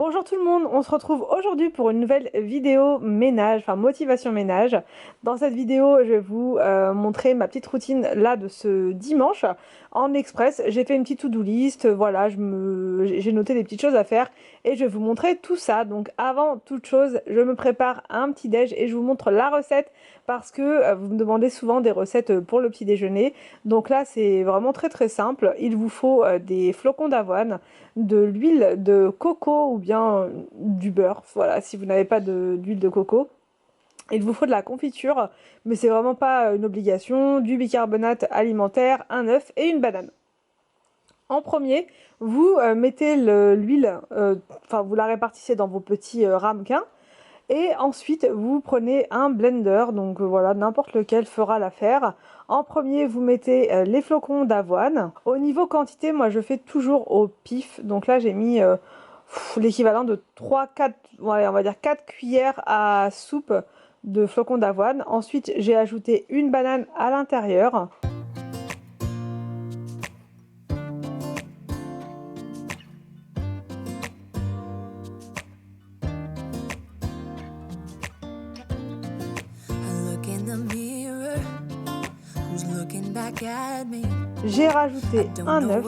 Bonjour tout le monde, on se retrouve aujourd'hui pour une nouvelle vidéo ménage, enfin motivation ménage. Dans cette vidéo, je vais vous montrer ma petite routine là de ce dimanche en express. J'ai fait une petite to-do list, voilà, j'ai noté des petites choses à faire et je vais vous montrer tout ça. Donc avant toute chose, je me prépare un petit déj et je vous montre la recette parce que vous me demandez souvent des recettes pour le petit déjeuner. Donc là, c'est vraiment très simple. Il vous faut des flocons d'avoine, de l'huile de coco ou bien du beurre, voilà, si vous n'avez pas d'huile de coco. Il vous faut de la confiture, mais c'est vraiment pas une obligation, du bicarbonate alimentaire, un œuf et une banane. En premier, vous mettez l'huile, enfin vous la répartissez dans vos petits ramequins. Et ensuite, vous prenez un blender, donc voilà, n'importe lequel fera l'affaire. En premier, vous mettez les flocons d'avoine. Au niveau quantité, moi je fais toujours au pif. Donc là, j'ai mis l'équivalent de 3-4, ouais, on va dire 4 cuillères à soupe de flocons d'avoine. Ensuite, j'ai ajouté une banane à l'intérieur. J'ai rajouté un œuf.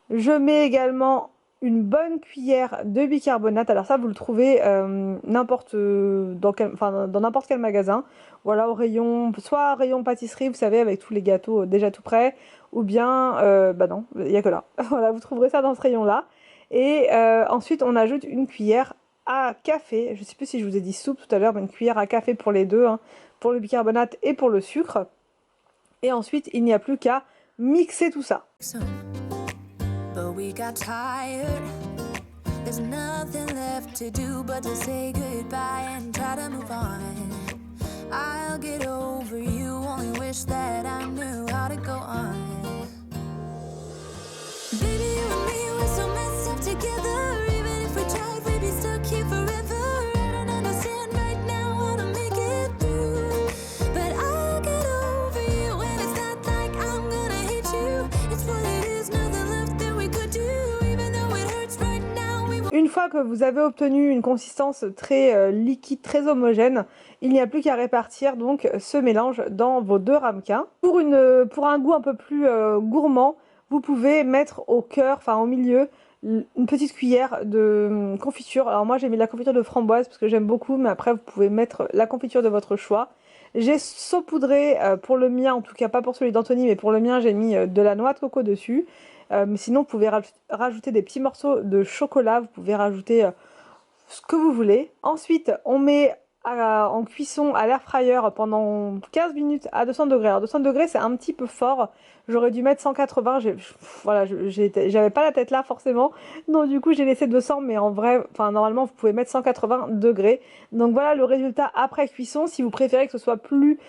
Je mets également une bonne cuillère de bicarbonate. Alors ça, vous le trouvez dans n'importe quel magasin. Voilà, au rayon, soit rayon pâtisserie, vous savez, avec tous les gâteaux déjà tout prêts, ou bien, bah non, il n'y a que là. Voilà, vous trouverez ça dans ce rayon-là. Et ensuite, on ajoute une cuillère à café. Je ne sais plus si je vous ai dit soupe tout à l'heure, mais une cuillère à café pour les deux, hein, pour le bicarbonate et pour le sucre. Et ensuite, il n'y a plus qu'à mixer tout ça. But we got tired. There's nothing left to do but to say goodbye and try to move on. I'll get over you, only wish that I knew how to go on. Baby, you and me, we're so messed up together. Even if we tried, we'd be stuck here forever. I don't understand right now how to make it through. But I'll get over you, and it's not like I'm gonna hate you. It's what it is, nothing left that we could do. Even though it hurts right now, we won't. Une fois que vous avez obtenu une consistance très liquide, très homogène, il n'y a plus qu'à répartir donc ce mélange dans vos deux ramequins. Pour un goût un peu plus gourmand, vous pouvez mettre au cœur, enfin au milieu, une petite cuillère de confiture. Alors moi j'ai mis de la confiture de framboise parce que j'aime beaucoup, mais après vous pouvez mettre la confiture de votre choix. J'ai saupoudré pour le mien, en tout cas pas pour celui d'Anthony, mais pour le mien j'ai mis de la noix de coco dessus. Mais sinon vous pouvez rajouter des petits morceaux de chocolat, vous pouvez rajouter ce que vous voulez. Ensuite on met en cuisson à l'air fryer pendant 15 minutes à 200 degrés. Alors 200 degrés c'est un petit peu fort, j'aurais dû mettre 180, voilà, j'avais pas la tête là forcément, donc du coup j'ai laissé 200, mais en vrai, enfin normalement vous pouvez mettre 180 degrés. Donc voilà le résultat après cuisson. Si vous préférez que ce soit plus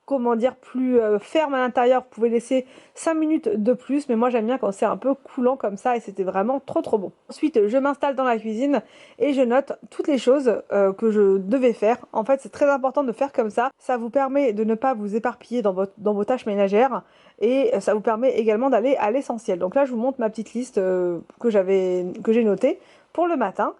comment dire, plus ferme à l'intérieur, vous pouvez laisser 5 minutes de plus, mais moi j'aime bien quand c'est un peu coulant comme ça, et c'était vraiment trop bon. Ensuite je m'installe dans la cuisine et je note toutes les choses que je devais faire. En fait c'est très important de faire comme ça vous permet de ne pas vous éparpiller dans vos tâches ménagères, et ça vous permet également d'aller à l'essentiel. Donc là je vous montre ma petite liste que j'ai notée pour le matin.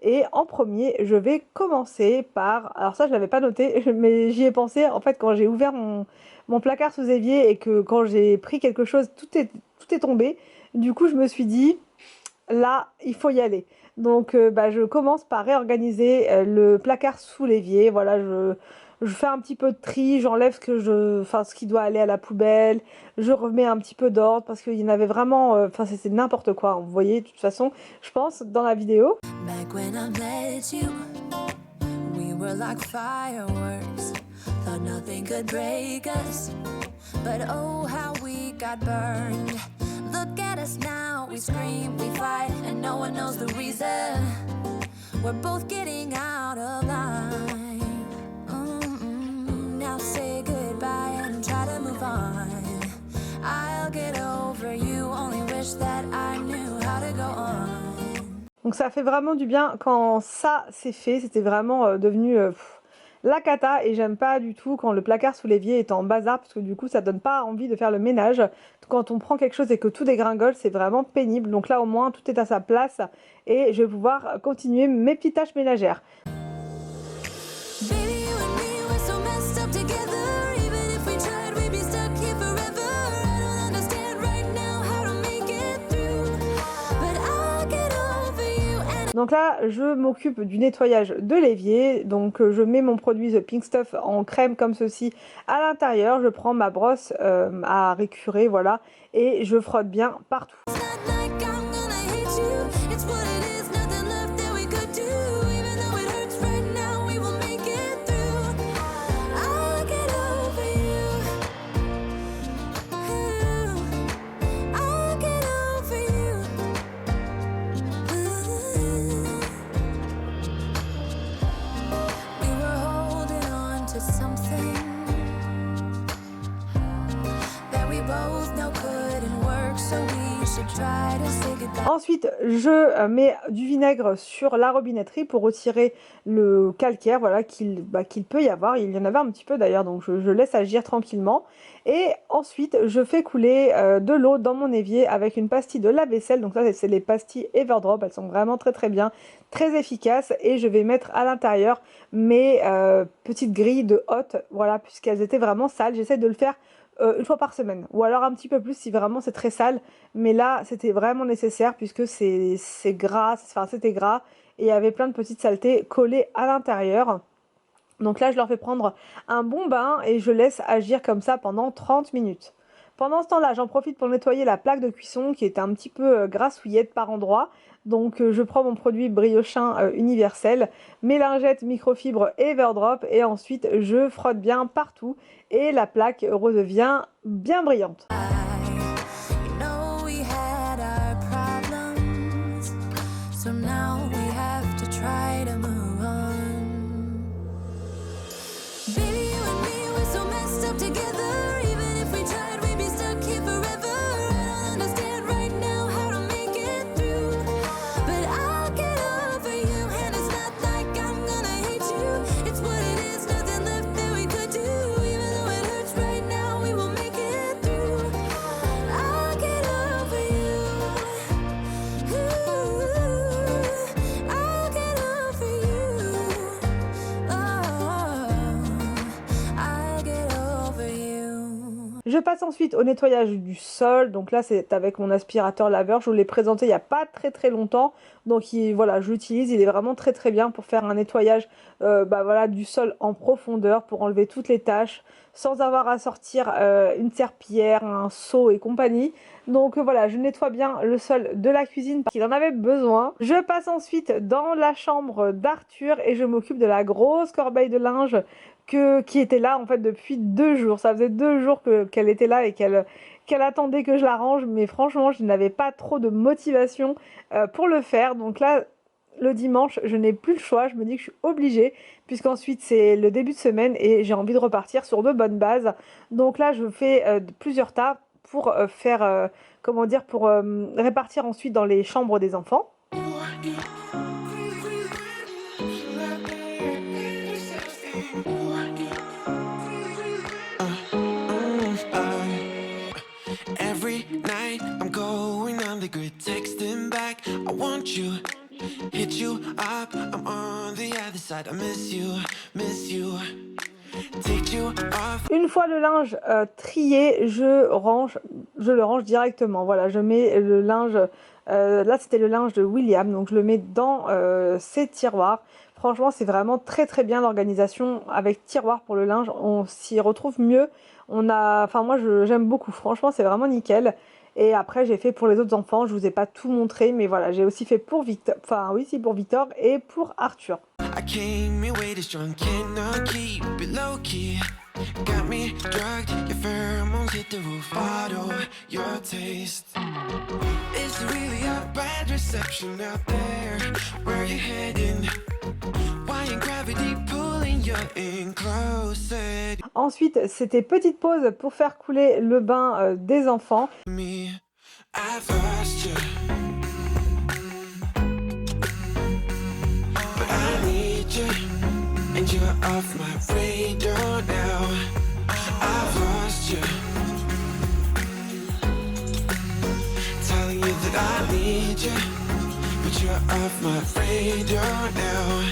Et en premier, je vais commencer par... Alors ça, je ne l'avais pas noté, mais j'y ai pensé en fait quand j'ai ouvert mon placard sous évier et que quand j'ai pris quelque chose, tout est tombé. Du coup, je me suis dit, là, il faut y aller. Donc, je commence par réorganiser le placard sous l'évier. Voilà, je fais un petit peu de tri, j'enlève ce qui doit aller à la poubelle. Je remets un petit peu d'ordre parce qu'il y en avait vraiment... Enfin, c'était n'importe quoi. Vous voyez, de toute façon, je pense, dans la vidéo. Back when I met you, we were like fireworks. Thought nothing could break us. But oh, how we got burned. Look at us now, we scream, we fight, and no one knows the reason. We're both getting out of line. Now say goodbye. Donc ça fait vraiment du bien quand ça c'est fait. C'était vraiment devenu la cata et j'aime pas du tout quand le placard sous l'évier est en bazar parce que du coup ça donne pas envie de faire le ménage. Quand on prend quelque chose et que tout dégringole, c'est vraiment pénible. Donc là au moins tout est à sa place et je vais pouvoir continuer mes petites tâches ménagères. Baby, you and me, we're so messed up together. Even if we tried, we'd be stuck here forever. I don't understand right now how to make it through, but I'll get over you and Donc là, je m'occupe du nettoyage de l'évier. Donc je mets mon produit The Pink Stuff en crème comme ceci à l'intérieur. Je prends ma brosse à récurer, voilà, et je frotte bien partout. it's not like I'm gonna hate you. It's what it is, nothing left that we could do. Even though it hurts right now, we will make it through. I'll get over you. I'll get over you. We were holding on to something that we both know couldn't work, so we should try to say goodbye. Ensuite, je mets du vinaigre sur la robinetterie pour retirer le calcaire, voilà, qu'il peut y avoir. Il y en avait un petit peu d'ailleurs, donc je laisse agir tranquillement. Et ensuite, je fais couler de l'eau dans mon évier avec une pastille de lave-vaisselle. Donc ça, c'est les pastilles Everdrop. Elles sont vraiment très très bien, très efficaces. Et je vais mettre à l'intérieur mes petites grilles de hotte, voilà, puisqu'elles étaient vraiment sales. J'essaie de le faire une fois par semaine, ou alors un petit peu plus si vraiment c'est très sale, mais là c'était vraiment nécessaire puisque c'est gras, enfin c'était gras et il y avait plein de petites saletés collées à l'intérieur. Donc là je leur fais prendre un bon bain et je laisse agir comme ça pendant 30 minutes. Pendant ce temps-là, j'en profite pour nettoyer la plaque de cuisson qui était un petit peu grassouillette par endroits. Donc je prends mon produit Briochin universel, mes lingettes microfibre Everdrop et ensuite je frotte bien partout et la plaque redevient bien brillante. You know we had our problems, so now we have to try to move on. Baby, you and me, we're so messed up together. Even if we tried, we'd be stuck here forever. I don't understand right now how to make it through, but I'll get over you. And it's not like I'm gonna hate you. It's what it is, nothing left that we could do. Even though it hurts right now, we will make it through. I'll get over you. I'll get over you. Oh, I'll get over you. Je passe ensuite au nettoyage du sol. Donc là c'est avec mon aspirateur laveur. Je vous l'ai présenté il n'y a pas très longtemps. Donc voilà, je l'utilise. Il est vraiment très bien pour faire un nettoyage voilà, du sol en profondeur, pour enlever toutes les taches sans avoir à sortir une serpillière, un seau et compagnie. Donc voilà, je nettoie bien le sol de la cuisine parce qu'il en avait besoin. Je passe ensuite dans la chambre d'Arthur et je m'occupe de la grosse corbeille de linge qui était là en fait depuis 2 jours. Ça faisait 2 jours qu'elle était là et qu'elle attendait que je la range, mais franchement je n'avais pas trop de motivation pour le faire. Donc là le dimanche je n'ai plus le choix, je me dis que je suis obligée puisqu'ensuite c'est le début de semaine et j'ai envie de repartir sur de bonnes bases. Donc là je fais plusieurs tas pour faire comment dire, pour répartir ensuite dans les chambres des enfants. Every night I'm going on the grid, texting back. I want you, hit you up. I'm on the other side. I miss you. Take you off. Une fois le linge trié, je le range directement. Voilà, je mets le linge. Là, c'était le linge de William, donc je le mets dans ses tiroirs. Franchement, c'est vraiment très bien l'organisation avec tiroir pour le linge. On s'y retrouve mieux. Enfin moi, j'aime beaucoup. Franchement, c'est vraiment nickel. Et après, j'ai fait pour les autres enfants. Je vous ai pas tout montré, mais voilà, j'ai aussi fait pour Victor. Enfin oui, si, pour Victor et pour Arthur. I came here way too strong, cannot keep it low key. Got me drugged, your pheromones hit the roof. Auto, your taste. It's really a bad reception out there. Where you heading? Why ain't gravity pulling you in closer? Ensuite, c'était petite pause pour faire couler le bain des enfants. Me, I've lost you. you're off my radar now. I've lost you. Telling you that I need you, but you're off my radar now.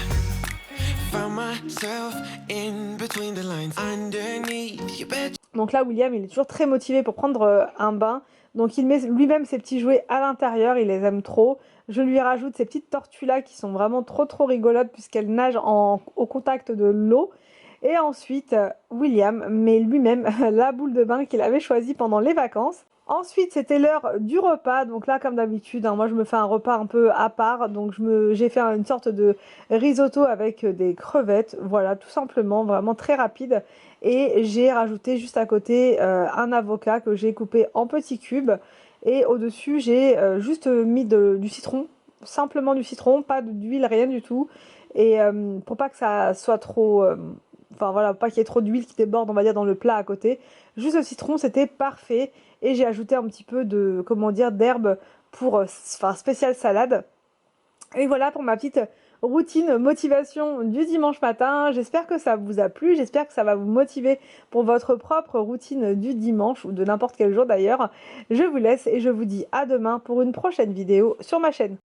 Found myself in between the lines underneath your bed. Donc là, William, il est toujours très motivé pour prendre un bain. Donc il met lui-même ses petits jouets à l'intérieur, il les aime trop. Je lui rajoute ces petites tortues là qui sont vraiment trop rigolotes puisqu'elles nagent au contact de l'eau. Et ensuite, William met lui-même la boule de bain qu'il avait choisie pendant les vacances. Ensuite, c'était l'heure du repas. Donc là, comme d'habitude, hein, moi je me fais un repas un peu à part. Donc j'ai fait une sorte de risotto avec des crevettes. Voilà, tout simplement, vraiment très rapide. Et j'ai rajouté juste à côté un avocat que j'ai coupé en petits cubes. Et au-dessus, j'ai juste mis du citron. Simplement du citron, pas d'huile, rien du tout. Et pour pas que ça soit trop... Enfin voilà, pas qu'il y ait trop d'huile qui déborde, on va dire, dans le plat à côté. Juste le citron, c'était parfait. Et j'ai ajouté un petit peu de, comment dire, d'herbe pour, enfin, spéciale salade. Et voilà pour ma petite routine motivation du dimanche matin. J'espère que ça vous a plu. J'espère que ça va vous motiver pour votre propre routine du dimanche ou de n'importe quel jour d'ailleurs. Je vous laisse et je vous dis à demain pour une prochaine vidéo sur ma chaîne.